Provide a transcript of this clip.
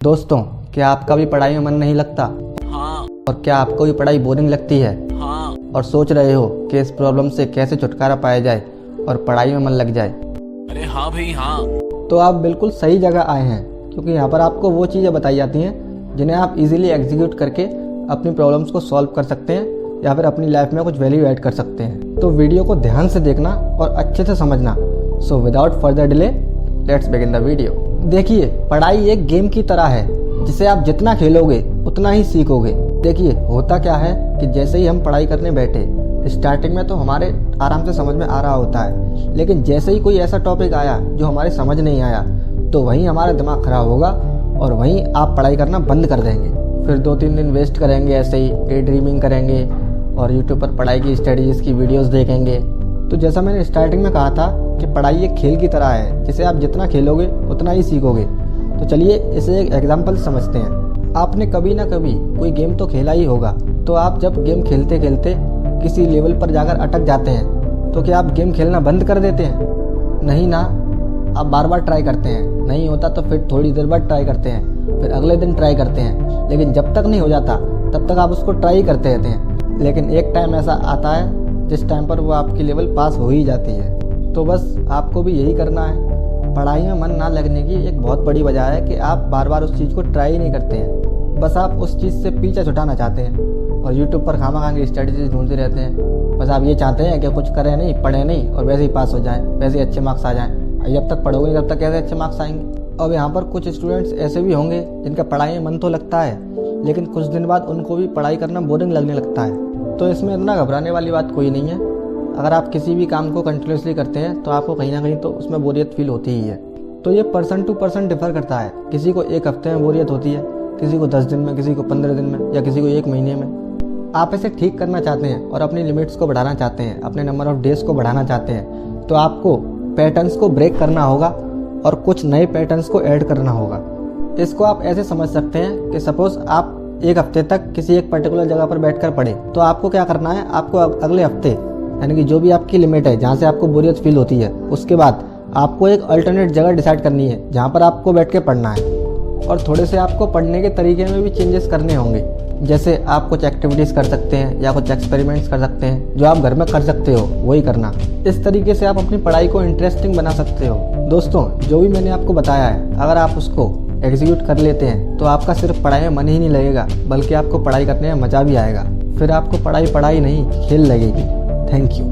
दोस्तों, क्या आपका भी पढ़ाई में मन नहीं लगता? हाँ। और क्या आपको भी पढ़ाई बोरिंग लगती है? हाँ। और सोच रहे हो कि इस प्रॉब्लम से कैसे छुटकारा पाया जाए और पढ़ाई में मन लग जाए? अरे हाँ भाई हाँ। तो आप बिल्कुल सही जगह आए हैं, क्योंकि यहाँ पर आपको वो चीज़ें बताई जाती हैं जिन्हें आप इजीली एग्जीक्यूट करके अपनी प्रॉब्लम्स को सॉल्व कर सकते हैं या फिर अपनी लाइफ में कुछ वैल्यू ऐड कर सकते हैं। तो वीडियो को ध्यान से देखना और अच्छे से समझना। So without further delay let's begin the video. देखिए, पढ़ाई एक गेम की तरह है जिसे आप जितना खेलोगे उतना ही सीखोगे। देखिए, होता क्या है कि जैसे ही हम पढ़ाई करने बैठे, स्टार्टिंग में तो हमारे आराम से समझ में आ रहा होता है, लेकिन जैसे ही कोई ऐसा टॉपिक आया जो हमारे समझ नहीं आया तो वहीं हमारा दिमाग खराब होगा और वहीं आप पढ़ाई करना बंद कर देंगे। फिर 2-3 दिन वेस्ट करेंगे, ऐसे ही डे ड्रीमिंग करेंगे और यूट्यूब पर पढ़ाई की स्ट्रेटजीज की वीडियोस देखेंगे। तो जैसा मैंने स्टार्टिंग में कहा था कि पढ़ाई एक खेल की तरह है जिसे आप जितना खेलोगे उतना ही सीखोगे। तो चलिए इसे एक एग्जाम्पल समझते हैं। आपने कभी ना कभी कोई गेम तो खेला ही होगा। तो आप जब गेम खेलते खेलते किसी लेवल पर जाकर अटक जाते हैं तो क्या आप गेम खेलना बंद कर देते हैं? नहीं ना, आप बार बार ट्राई करते हैं। नहीं होता तो फिर थोड़ी देर बाद ट्राई करते हैं, फिर अगले दिन ट्राई करते हैं, लेकिन जब तक नहीं हो जाता तब तक आप उसको ट्राई करते रहते हैं। लेकिन एक टाइम ऐसा आता है जिस टाइम पर वो आपकी लेवल पास हो ही जाती है। तो बस आपको भी यही करना है। पढ़ाई में मन ना लगने की एक बहुत बड़ी वजह है कि आप बार बार उस चीज़ को ट्राई नहीं करते हैं। बस आप उस चीज़ से पीछा छुटाना चाहते हैं और यूट्यूब पर खामा की स्ट्रेटजीज ढूंढते रहते हैं। बस आप ये चाहते हैं कि कुछ करें नहीं, पढ़ें नहीं और वैसे ही पास हो जाएं, वैसे ही अच्छे मार्क्स आ जाएं। जब तक पढ़ोगे तब तक कैसे अच्छे मार्क्स आएंगे? अब यहाँ पर कुछ स्टूडेंट्स ऐसे भी होंगे जिनका पढ़ाई में मन तो लगता है, लेकिन कुछ दिन बाद उनको भी पढ़ाई करना बोरिंग लगने लगता है। तो इसमें इतना घबराने वाली बात कोई नहीं है। अगर आप किसी भी काम को कंटिन्यूसली करते हैं तो आपको कहीं ना कहीं तो उसमें बोरियत फील होती ही है। तो ये पर्सन टू पर्सन डिफर करता है। किसी को 1 हफ्ते में बोरियत होती है, किसी को 10 दिन में, किसी को 15 दिन में या किसी को 1 महीने में। आप इसे ठीक करना चाहते हैं और अपनी लिमिट्स को बढ़ाना चाहते हैं, अपने नंबर ऑफ डेज को बढ़ाना चाहते हैं, तो आपको पैटर्न्स को ब्रेक करना होगा और कुछ नए पैटर्न्स को ऐड करना होगा। इसको आप ऐसे समझ सकते हैं कि सपोज आप 1 हफ्ते तक किसी एक पर्टिकुलर जगह पर बैठकर पढ़े, तो आपको क्या करना है, आपको अगले हफ्ते यानी कि जो भी आपकी लिमिट है जहाँ से आपको बोरियत फील होती है, उसके बाद आपको एक अल्टरनेट जगह डिसाइड करनी है जहाँ पर आपको बैठ के पढ़ना है। और थोड़े से आपको पढ़ने के तरीके में भी चेंजेस करने होंगे। जैसे आप कुछ एक्टिविटीज़ कर सकते हैं या कुछ एक्सपेरिमेंट्स कर सकते हैं जो आप घर में कर सकते हो, वही करना। इस तरीके से आप अपनी पढ़ाई को इंटरेस्टिंग बना सकते हो। दोस्तों, जो भी मैंने आपको बताया है, अगर आप उसको एग्जीक्यूट कर लेते हैं तो आपका सिर्फ पढ़ाई में मन ही नहीं लगेगा, बल्कि आपको पढ़ाई करने में मज़ा भी आएगा। फिर आपको पढ़ाई नहीं खेल लगेगी। Thank you.